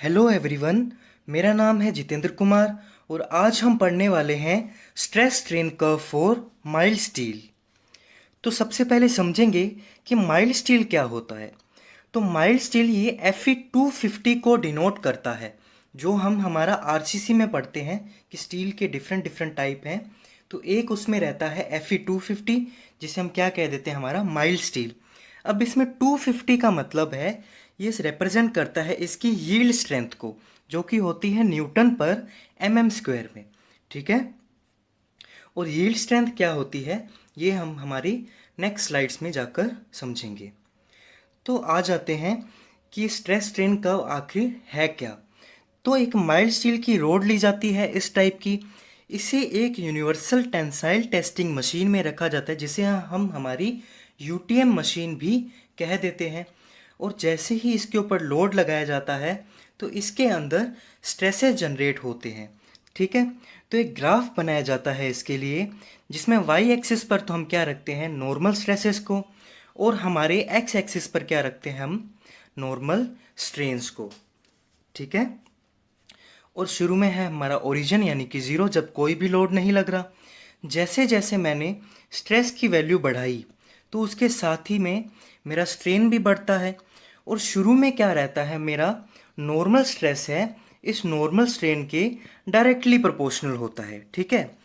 Hello everyone. मेरा नाम है जितेंद्र कुमार और आज हम पढ़ने वाले हैं stress strain curve for mild steel. तो सबसे पहले समझेंगे कि माइल्ड स्टील क्या होता है। तो माइल्ड स्टील ये Fe250 को डिनोट करता है, जो हम हमारा आरसीसी में पढ़ते हैं कि स्टील के डिफरेंट डिफरेंट टाइप हैं। तो एक उसमें रहता है Fe250, जिसे हम क्या कह देते हैं, हमारा माइल्ड स्टील। अब इसमें 250 का मतलब है, ये रिप्रेजेंट करता है इसकी यील्ड स्ट्रेंथ को, जो कि होती है न्यूटन पर mm² में। ठीक है। और यील्ड स्ट्रेंथ क्या होती है ये हम हमारी नेक्स्ट स्लाइड्स में जाकर समझेंगे। तो आ जाते हैं कि स्ट्रेस स्ट्रेन कर्व आखिर है क्या। तो एक माइल्ड स्टील की रोड ली जाती है इस टाइप की। इसे एक यूनिवर्सल टेंसाइल टेस्टिंग मशीन में रखा जाता है, जिसे हम हमारी यूटीएम मशीन भी कह देते हैं। और जैसे ही इसके ऊपर लोड लगाया जाता है तो इसके अंदर स्ट्रेसेस जनरेट होते हैं। ठीक है। तो एक ग्राफ बनाया जाता है इसके लिए, जिसमें वाई एक्सिस पर तो हम क्या रखते हैं, नॉर्मल स्ट्रेसेस को, और हमारे एक्स एक्सिस पर क्या रखते हैं, हम नॉर्मल स्ट्रेन्स को। ठीक है। और शुरू में है हमारा ओरिजिन यानी कि ज़ीरो, जब कोई भी लोड नहीं लग रहा। जैसे जैसे मैंने स्ट्रेस की वैल्यू बढ़ाई तो उसके साथ ही में मेरा स्ट्रेन भी बढ़ता है। और शुरू में क्या रहता है, मेरा नॉर्मल स्ट्रेस है इस नॉर्मल स्ट्रेन के डायरेक्टली प्रोपोर्शनल होता है। ठीक है।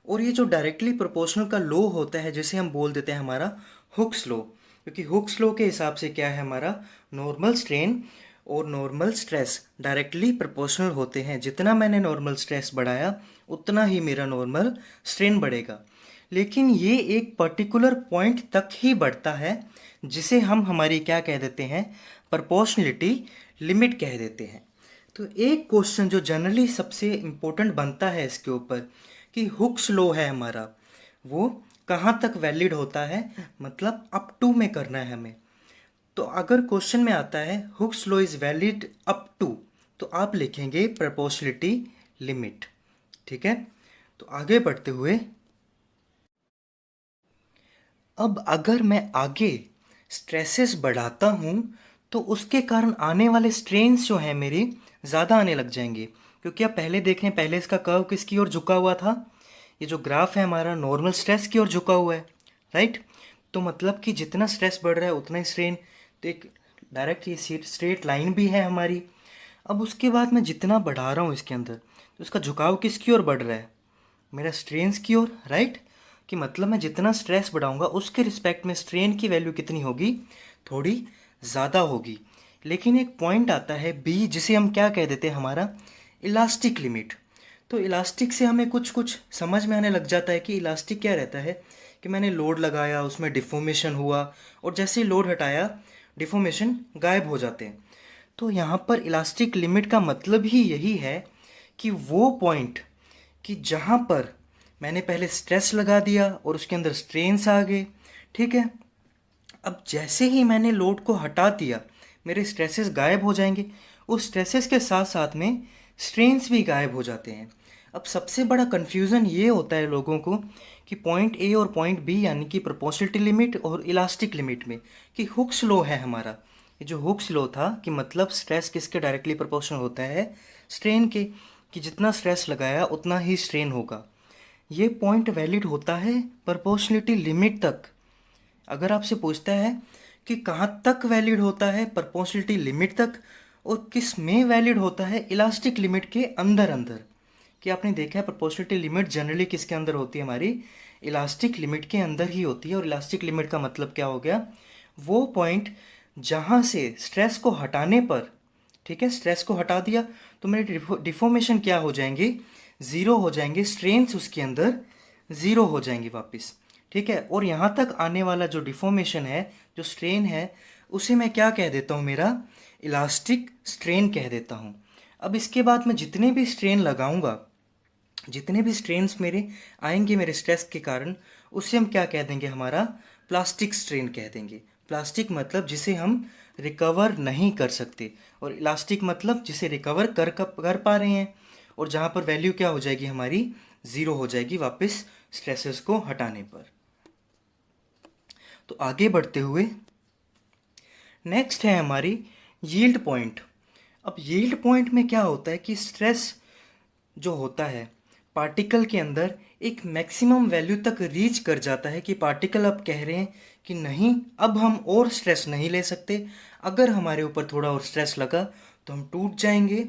और ये जो डायरेक्टली प्रोपोर्शनल का लो होता है, जिसे हम बोल देते हैं हमारा हुक्स लो, क्योंकि हुक्स लो के हिसाब से क्या है, हमारा नॉर्मल स्ट्रेन और नॉर्मल स्ट्रेस डायरेक्टली प्रोपोर्शनल होते हैं। जितना मैंने नॉर्मल स्ट्रेस बढ़ाया उतना ही मेरा नॉर्मल स्ट्रेन बढ़ेगा। लेकिन ये एक पर्टिकुलर पॉइंट तक ही बढ़ता है, जिसे हम हमारी क्या कह देते हैं, प्रोपोर्शनलिटी लिमिट कह देते हैं। तो एक क्वेश्चन जो जनरली सबसे इम्पोर्टेंट बनता है इसके ऊपर, कि हुक्स लो है हमारा, वो कहाँ तक वैलिड होता है, मतलब अप टू में करना है हमें। तो अगर क्वेश्चन में आता है Hooke's law is valid up to, तो आप लिखेंगे प्रोपोर्शनलिटी लिमिट। ठीक है। तो आगे बढ़ते हुए, अब अगर मैं आगे स्ट्रेसेस बढ़ाता हूँ तो उसके कारण आने वाले स्ट्रेन्स जो हैं मेरे ज़्यादा आने लग जाएंगे। क्योंकि आप पहले देखें, पहले इसका कर्व किसकी ओर झुका हुआ था, ये जो ग्राफ है हमारा नॉर्मल स्ट्रेस की ओर झुका हुआ है। राइट। तो मतलब कि जितना स्ट्रेस बढ़ रहा है उतना ही स्ट्रेन। तो एक डायरेक्ट ये स्ट्रेट लाइन भी है हमारी। अब उसके बाद मैं जितना बढ़ा रहा हूँ इसके अंदर, तो उसका झुकाव किसकी ओर बढ़ रहा है, मेरा स्ट्रेन्स की ओर। राइट। कि मतलब मैं जितना स्ट्रेस बढ़ाऊंगा उसके रिस्पेक्ट में स्ट्रेन की वैल्यू कितनी होगी, थोड़ी ज़्यादा होगी। लेकिन एक पॉइंट आता है बी, जिसे हम क्या कह देते हैं, हमारा इलास्टिक लिमिट। तो इलास्टिक से हमें कुछ कुछ समझ में आने लग जाता है कि इलास्टिक क्या रहता है, कि मैंने लोड लगाया, उसमें डिफॉर्मेशन हुआ, और जैसे ही लोड हटाया डिफॉर्मेशन गायब हो जाते हैं। तो यहाँ पर इलास्टिक लिमिट का मतलब ही यही है कि वो पॉइंट, कि जहाँ पर मैंने पहले स्ट्रेस लगा दिया और उसके अंदर स्ट्रेन्स आ गए। ठीक है। अब जैसे ही मैंने लोड को हटा दिया मेरे स्ट्रेसेस गायब हो जाएंगे, उस स्ट्रेसेस के साथ साथ में स्ट्रेन्स भी गायब हो जाते हैं। अब सबसे बड़ा कन्फ्यूज़न ये होता है लोगों को कि पॉइंट ए और पॉइंट बी यानी कि प्रोपोर्शनलिटी लिमिट और इलास्टिक लिमिट में, कि हुक्स लॉ है हमारा। ये जो हुक्स लॉ था, कि मतलब स्ट्रेस किसके डायरेक्टली प्रोपोर्शनल होता है, स्ट्रेन के, कि जितना स्ट्रेस लगाया उतना ही स्ट्रेन होगा। ये पॉइंट वैलिड होता है प्रोपोर्शनलिटी लिमिट तक। अगर आपसे पूछता है कि कहाँ तक वैलिड होता है, प्रोपोर्शनलिटी लिमिट तक, और किस में वैलिड होता है, इलास्टिक लिमिट के अंदर अंदर। कि आपने देखा है प्रोपोर्शनलिटी लिमिट जनरली किसके अंदर होती है, हमारी इलास्टिक लिमिट के अंदर ही होती है। और इलास्टिक लिमिट का मतलब क्या हो गया, वो पॉइंट जहाँ से स्ट्रेस को हटाने पर, ठीक है, स्ट्रेस को हटा दिया तो मेरे डिफॉर्मेशन क्या हो जाएंगे, ज़ीरो हो जाएंगे, स्ट्रेन्स उसके अंदर ज़ीरो हो जाएंगे वापस। ठीक है। और यहाँ तक आने वाला जो डिफॉर्मेशन है, जो स्ट्रेन है, उसे मैं क्या कह देता हूँ, मेरा इलास्टिक स्ट्रेन कह देता हूँ। अब इसके बाद मैं जितने भी स्ट्रेन लगाऊंगा, जितने भी स्ट्रेन्स मेरे आएंगे मेरे स्ट्रेस के कारण, उसे हम क्या कह देंगे, हमारा प्लास्टिक स्ट्रेन कह देंगे। प्लास्टिक मतलब जिसे हम रिकवर नहीं कर सकते, और इलास्टिक मतलब जिसे रिकवर कर पा रहे हैं, और जहाँ पर वैल्यू क्या हो जाएगी, हमारी ज़ीरो हो जाएगी वापस स्ट्रेसेस को हटाने पर। तो आगे बढ़ते हुए नेक्स्ट है हमारी यील्ड पॉइंट। अब यील्ड पॉइंट में क्या होता है कि स्ट्रेस जो होता है पार्टिकल के अंदर एक मैक्सिमम वैल्यू तक रीच कर जाता है, कि पार्टिकल अब कह रहे हैं कि नहीं, अब हम और स्ट्रेस नहीं ले सकते, अगर हमारे ऊपर थोड़ा और स्ट्रेस लगा तो हम टूट जाएंगे,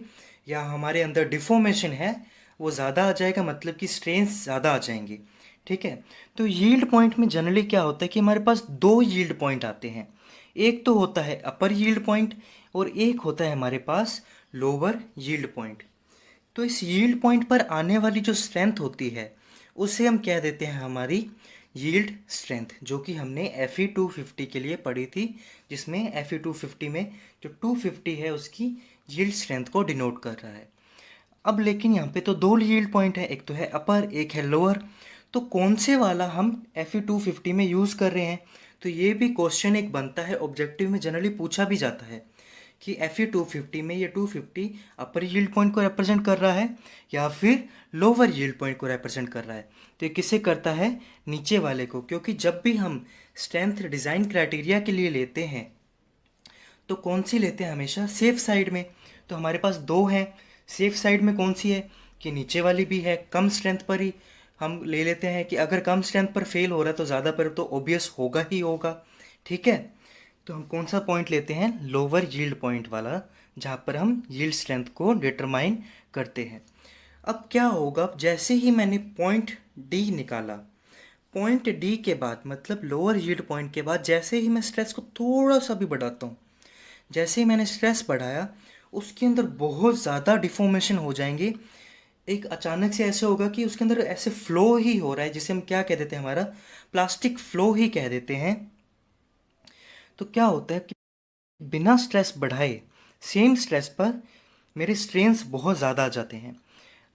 या हमारे अंदर डिफॉर्मेशन है वो ज़्यादा आ जाएगा, मतलब कि स्ट्रेंस ज़्यादा आ जाएंगे। ठीक है। तो यील्ड पॉइंट में जनरली क्या होता है कि हमारे पास दो यील्ड पॉइंट आते हैं। एक तो होता है अपर यील्ड पॉइंट और एक होता है हमारे पास लोअर यील्ड पॉइंट। तो इस यील्ड पॉइंट पर आने वाली जो स्ट्रेंथ होती है उसे हम कह देते हैं हमारी यील्ड स्ट्रेंथ, जो कि हमने Fe250 के लिए पढ़ी थी, जिसमें Fe250 में जो 250 है उसकी यील्ड स्ट्रेंथ को डिनोट कर रहा है। अब लेकिन यहाँ पे तो दो यील्ड पॉइंट है, एक तो है अपर एक है लोअर, तो कौन से वाला हम Fe250 में यूज़ कर रहे हैं? तो ये भी क्वेश्चन एक बनता है, ऑब्जेक्टिव में जनरली पूछा भी जाता है कि Fe250 में ये 250 अपर यील्ड पॉइंट को रिप्रेजेंट कर रहा है या फिर लोअर यील्ड पॉइंट को रिप्रेजेंट कर रहा है। तो ये किसे करता है? नीचे वाले को, क्योंकि जब भी हम स्ट्रेंथ डिज़ाइन क्राइटेरिया के लिए लेते हैं तो कौन सी लेते हैं? हमेशा सेफ साइड में। तो हमारे पास दो हैं, सेफ साइड में कौन सी है कि नीचे वाली भी है, कम स्ट्रेंथ पर ही हम ले लेते हैं कि अगर कम स्ट्रेंथ पर फेल हो रहा है तो ज़्यादा पर तो ऑब्वियस होगा ही होगा। ठीक है। तो हम कौन सा पॉइंट लेते हैं? लोअर यील्ड पॉइंट वाला, जहाँ पर हम यील्ड स्ट्रेंथ को डिटरमाइन करते हैं। अब क्या होगा, जैसे ही मैंने पॉइंट डी निकाला, पॉइंट डी के बाद मतलब लोअर यील्ड पॉइंट के बाद जैसे ही मैं स्ट्रेस को थोड़ा सा भी बढ़ाता हूँ, जैसे ही मैंने स्ट्रेस बढ़ाया उसके अंदर बहुत ज़्यादा डिफॉर्मेशन हो जाएंगे। एक अचानक से ऐसे होगा कि उसके अंदर ऐसे फ्लो ही हो रहा है, जिसे हम क्या कह देते हैं? हमारा प्लास्टिक फ्लो ही कह देते हैं। तो क्या होता है कि बिना स्ट्रेस बढ़ाए सेम स्ट्रेस पर मेरे स्ट्रेंस बहुत ज़्यादा आ जाते हैं।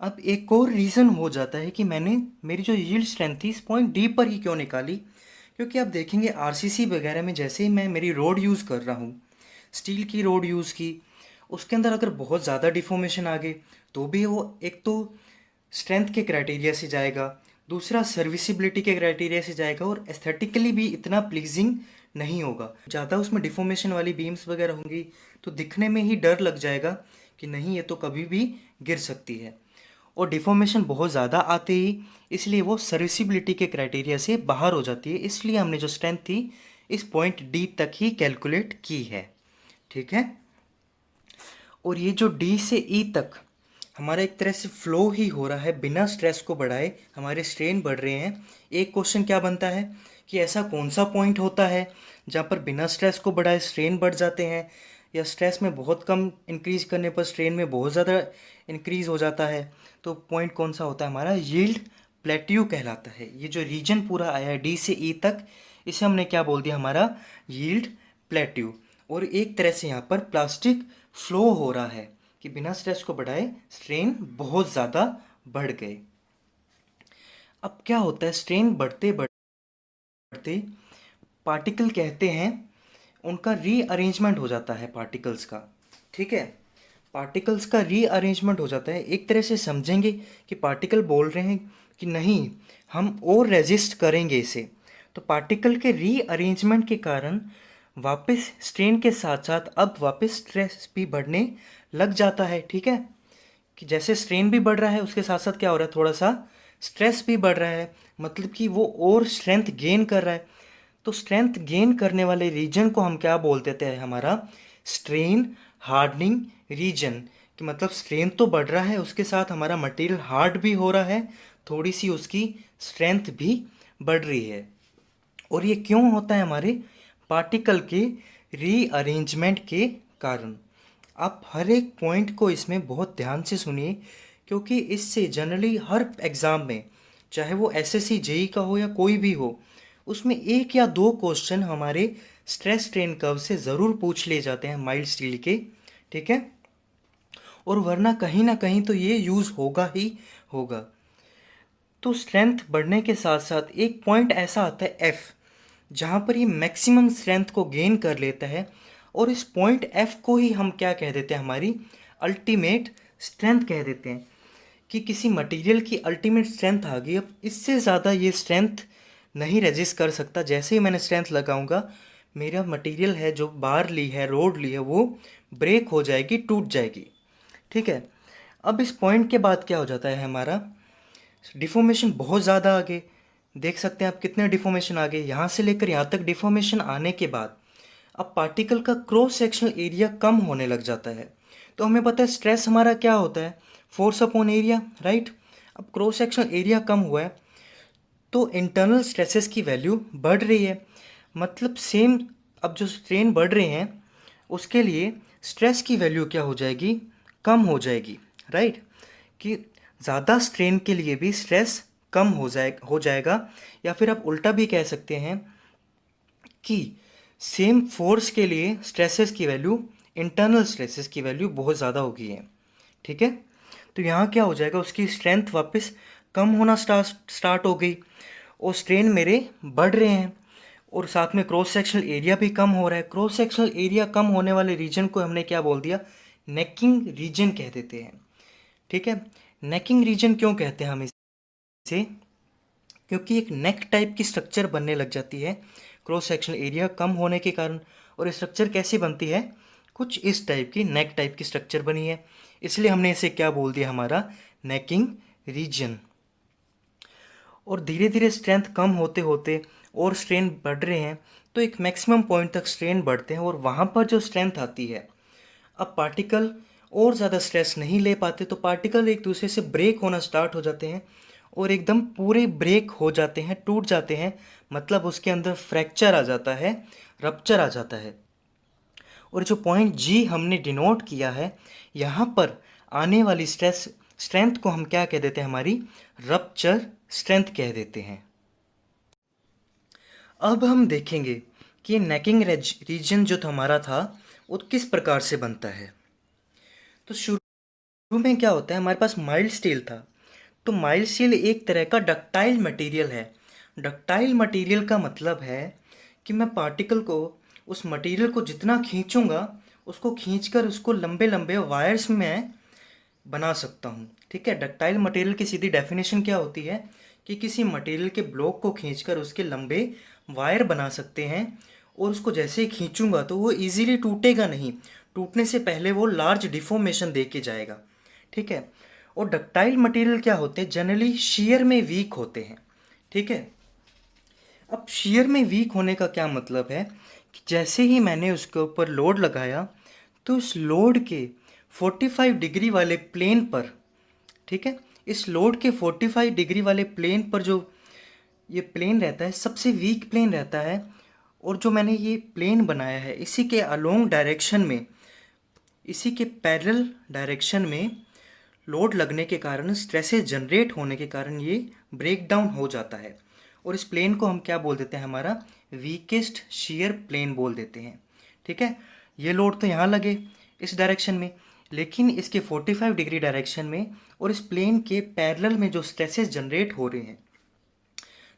अब एक और रीज़न हो जाता है कि मैंने मेरी जो यील्ड स्ट्रेंथ थी इस पॉइंट डी पर ही क्यों निकाली, क्योंकि आप देखेंगे आरसीसी वगैरह में जैसे ही मैं मेरी रोड यूज़ कर रहा हूँ, स्टील की रोड यूज़ की, उसके अंदर अगर बहुत ज़्यादा डिफॉर्मेशन आ गए तो भी वो एक तो स्ट्रेंथ के क्राइटेरिया से जाएगा, दूसरा सर्विसिबिलिटी के क्राइटेरिया से जाएगा, और एस्थेटिकली भी इतना प्लीजिंग नहीं होगा। ज़्यादा उसमें डिफॉर्मेशन वाली बीम्स वगैरह होंगी तो दिखने में ही डर लग जाएगा कि नहीं, ये तो कभी भी गिर सकती है। और डिफॉर्मेशन बहुत ज़्यादा आते ही इसलिए वो सर्विसिबिलिटी के क्राइटेरिया से बाहर हो जाती है, इसलिए हमने जो स्ट्रेंथ थी इस पॉइंट डी तक ही कैलकुलेट की है। ठीक है। और ये जो डी से ई तक हमारा एक तरह से फ्लो ही हो रहा है, बिना स्ट्रेस को बढ़ाए हमारे स्ट्रेन बढ़ रहे हैं। एक क्वेश्चन क्या बनता है कि ऐसा कौन सा पॉइंट होता है जहाँ पर बिना स्ट्रेस को बढ़ाए स्ट्रेन बढ़ जाते हैं, या स्ट्रेस में बहुत कम इंक्रीज करने पर स्ट्रेन में बहुत ज़्यादा इंक्रीज हो जाता है? तो पॉइंट कौन सा होता है? हमारा यील्ड प्लेट्यू कहलाता है। ये जो रीजन पूरा आया है डी से ई तक, इसे हमने क्या बोल दिया? हमारा यील्ड प्लेट्यू। और एक तरह से यहाँ पर प्लास्टिक फ्लो हो रहा है कि बिना स्ट्रेस को बढ़ाए स्ट्रेन बहुत ज़्यादा बढ़ गए। अब क्या होता है, स्ट्रेन बढ़ते बढ़ते पार्टिकल कहते हैं उनका रीअरेंजमेंट हो जाता है पार्टिकल्स का। ठीक है। पार्टिकल्स का रीअरेंजमेंट हो जाता है। एक तरह से समझेंगे कि पार्टिकल बोल रहे हैं कि नहीं, हम और रेजिस्ट करेंगे इसे। तो पार्टिकल के रीअरेंजमेंट के कारण वापस स्ट्रेन के साथ साथ अब वापस स्ट्रेस भी बढ़ने लग जाता है। ठीक है। कि जैसे स्ट्रेन भी बढ़ रहा है उसके साथ साथ क्या हो रहा है, थोड़ा सा स्ट्रेस भी बढ़ रहा है, मतलब कि वो और स्ट्रेंथ गेन कर रहा है। तो स्ट्रेंथ गेन करने वाले रीजन को हम क्या बोल देते हैं? हमारा स्ट्रेन हार्डनिंग रीजन। कि मतलब स्ट्रेन तो बढ़ रहा है उसके साथ हमारा मटेरियल हार्ड भी हो रहा है, थोड़ी सी उसकी स्ट्रेंथ भी बढ़ रही है। और ये क्यों होता है? हमारे पार्टिकल के रीअरेंजमेंट के कारण। आप हर एक पॉइंट को इसमें बहुत ध्यान से सुनिए, क्योंकि इससे जनरली हर एग्ज़ाम में, चाहे वो एसएससी जेई का हो या कोई भी हो, उसमें एक या दो क्वेश्चन हमारे स्ट्रेस स्ट्रेन कर्व से ज़रूर पूछ लिए जाते हैं माइल्ड स्टील के। ठीक है। और वरना कहीं ना कहीं तो ये यूज़ होगा ही होगा। तो स्ट्रेंथ बढ़ने के साथ साथ एक पॉइंट ऐसा आता है एफ, जहाँ पर ये मैक्सिमम स्ट्रेंथ को गेन कर लेता है, और इस पॉइंट एफ को ही हम क्या कह देते हैं? हमारी अल्टीमेट स्ट्रेंथ कह देते हैं। कि किसी मटेरियल की अल्टीमेट स्ट्रेंथ आ गई, अब इससे ज़्यादा ये स्ट्रेंथ नहीं रेजिस्ट कर सकता। जैसे ही मैंने स्ट्रेंथ लगाऊंगा मेरा मटेरियल है जो बार ली है, रोड ली है, वो ब्रेक हो जाएगी, टूट जाएगी। ठीक है। अब इस पॉइंट के बाद क्या हो जाता है हमारा, डिफॉर्मेशन बहुत ज़्यादा आगे, देख सकते हैं आप कितने डिफॉर्मेशन आगे, यहाँ से लेकर यहाँ तक डिफॉर्मेशन आने के बाद अब पार्टिकल का क्रॉस सेक्शनल एरिया कम होने लग जाता है। तो हमें पता है स्ट्रेस हमारा क्या होता है, फोर्स अपॉन एरिया, राइट। अब क्रॉस सेक्शनल एरिया कम हुआ है तो इंटरनल स्ट्रेसेस की वैल्यू बढ़ रही है, मतलब सेम, अब जो स्ट्रेन बढ़ रहे हैं उसके लिए स्ट्रेस की वैल्यू क्या हो जाएगी, कम हो जाएगी, राइट। कि ज़्यादा स्ट्रेन के लिए भी स्ट्रेस कम हो जाएगा, या फिर आप उल्टा भी कह सकते हैं कि सेम फोर्स के लिए स्ट्रेसेस की वैल्यू, इंटरनल स्ट्रेसेस की वैल्यू बहुत ज़्यादा हो गई है। ठीक है। तो यहाँ क्या हो जाएगा, उसकी स्ट्रेंथ वापस कम होना स्टार्ट हो गई और स्ट्रेन मेरे बढ़ रहे हैं, और साथ में क्रॉस सेक्शनल एरिया भी कम हो रहा है। क्रॉस सेक्शनल एरिया कम होने वाले रीजन को हमने क्या बोल दिया, नेकिंग रीजन कह देते हैं। ठीक है। नेकिंग रीजन क्यों कहते हैं हम इसे, क्योंकि एक नेक टाइप की स्ट्रक्चर बनने लग जाती है क्रॉस सेक्शनल एरिया कम होने के कारण। और स्ट्रक्चर कैसी बनती है, कुछ इस टाइप की नेक टाइप की स्ट्रक्चर बनी है, इसलिए हमने इसे क्या बोल दिया, हमारा नेकिंग रीजन। और धीरे धीरे स्ट्रेंथ कम होते होते और स्ट्रेन बढ़ रहे हैं, तो एक मैक्सिमम पॉइंट तक स्ट्रेन बढ़ते हैं, और वहाँ पर जो स्ट्रेंथ आती है, अब पार्टिकल और ज़्यादा स्ट्रेस नहीं ले पाते, तो पार्टिकल एक दूसरे से ब्रेक होना स्टार्ट हो जाते हैं, और एकदम पूरे ब्रेक हो जाते हैं, टूट जाते हैं, मतलब उसके अंदर फ्रैक्चर आ जाता है, रप्चर आ जाता है। और जो पॉइंट जी हमने डिनोट किया है, यहाँ पर आने वाली स्ट्रेंथ को हम क्या कह देते हैं, हमारी रप्चर स्ट्रेंथ कह देते हैं। अब हम देखेंगे कि नेकिंग रीजन जो हमारा था वो किस प्रकार से बनता है। तो शुरू में क्या होता है, हमारे पास माइल्ड स्टील था। तो माइल्ड स्टील एक तरह का डक्टाइल मटेरियल है। डक्टाइल मटेरियल का मतलब है कि मैं पार्टिकल को, उस मटेरियल को जितना खींचूंगा, उसको खींचकर उसको लंबे लंबे वायर्स में बना सकता हूँ। ठीक है। डक्टाइल मटेरियल की सीधी डेफिनेशन क्या होती है कि किसी मटेरियल के ब्लॉक को खींचकर उसके लंबे वायर बना सकते हैं, और उसको जैसे ही खींचूंगा तो वो इजीली टूटेगा नहीं, टूटने से पहले वो लार्ज डिफॉर्मेशन दे के जाएगा। ठीक है। और डक्टाइल मटेरियल क्या होते हैं, जनरली शेयर में वीक होते हैं। ठीक है। अब शेयर में वीक होने का क्या मतलब है कि जैसे ही मैंने उसके ऊपर लोड लगाया, तो उस लोड के 45 डिग्री वाले प्लेन पर, ठीक है, इस लोड के 45 डिग्री वाले प्लेन पर जो ये प्लेन रहता है सबसे वीक प्लेन रहता है, और जो मैंने ये प्लेन बनाया है इसी के अलोंग डायरेक्शन में, इसी के पैरेलल डायरेक्शन में लोड लगने के कारण, स्ट्रेसेस जनरेट होने के कारण ये ब्रेक डाउन हो जाता है, और इस प्लेन को हम क्या बोल देते हैं, हमारा वीकेस्ट शेयर प्लेन बोल देते हैं। ठीक है। ये लोड तो यहाँ लगे इस डायरेक्शन में, लेकिन इसके 45 डिग्री डायरेक्शन में और इस प्लेन के पैरेलल में जो स्ट्रेसेस जनरेट हो रहे हैं,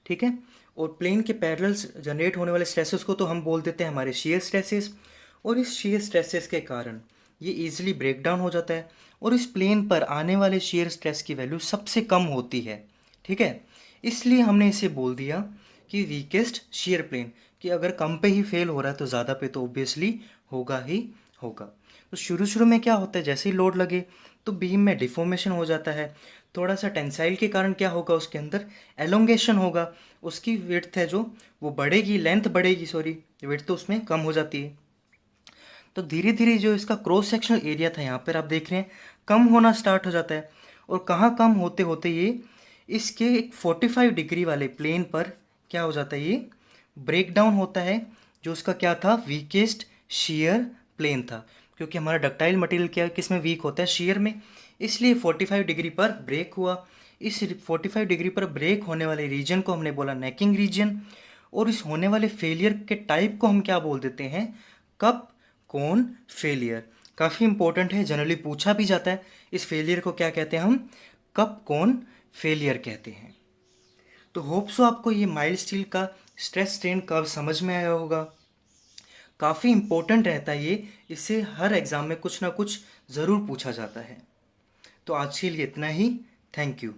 ठीक है, और प्लेन के पैरेलल जनरेट होने वाले स्ट्रेसेस को तो हम बोल देते हैं हमारे शेयर स्ट्रेसेस, और इस शेयर स्ट्रेसेस के कारण ये इजीली ब्रेक डाउन हो जाता है, और इस प्लेन पर आने वाले शेयर स्ट्रेस की वैल्यू सबसे कम होती है। ठीक है। इसलिए हमने इसे बोल दिया कि वीकेस्ट शेयर प्लेन, कि अगर कम पे ही फेल हो रहा है तो ज़्यादा पे तो ऑब्वियसली होगा ही होगा। तो शुरू शुरू में क्या होता है, जैसे ही लोड लगे तो बीम में डिफॉर्मेशन हो जाता है, थोड़ा सा टेंसाइल के कारण क्या होगा, उसके अंदर एलोंगेशन होगा, उसकी विड्थ है जो वो बढ़ेगी, लेंथ बढ़ेगी, सॉरी विड्थ तो उसमें कम हो जाती है। तो धीरे धीरे जो इसका क्रॉस सेक्शनल एरिया था यहाँ पर आप देख रहे हैं कम होना स्टार्ट हो जाता है, और कहाँ कम होते होते ये इसके एक 45 डिग्री वाले प्लेन पर क्या हो जाता है, ये ब्रेक डाउन होता है, जो उसका क्या था, वीकेस्ट शेयर प्लेन था, क्योंकि हमारा डक्टाइल मटेरियल क्या किस में वीक होता है, शेयर में, इसलिए 45 डिग्री पर ब्रेक हुआ। इस 45 डिग्री पर ब्रेक होने वाले रीजन को हमने बोला नेकिंग रीजन, और इस होने वाले फेलियर के टाइप को हम क्या बोल देते हैं, कप कोन फेलियर। काफ़ी इंपॉर्टेंट है, जनरली पूछा भी जाता है, इस फेलियर को क्या कहते हैं, हम कप कोन फेलियर कहते हैं। तो होप सो आपको ये माइल्ड स्टील का स्ट्रेस स्ट्रेन कर्व समझ में आया होगा। काफ़ी इंपॉर्टेंट रहता है ये, इससे हर एग्ज़ाम में कुछ ना कुछ ज़रूर पूछा जाता है। तो आज के लिए इतना ही। Thank you.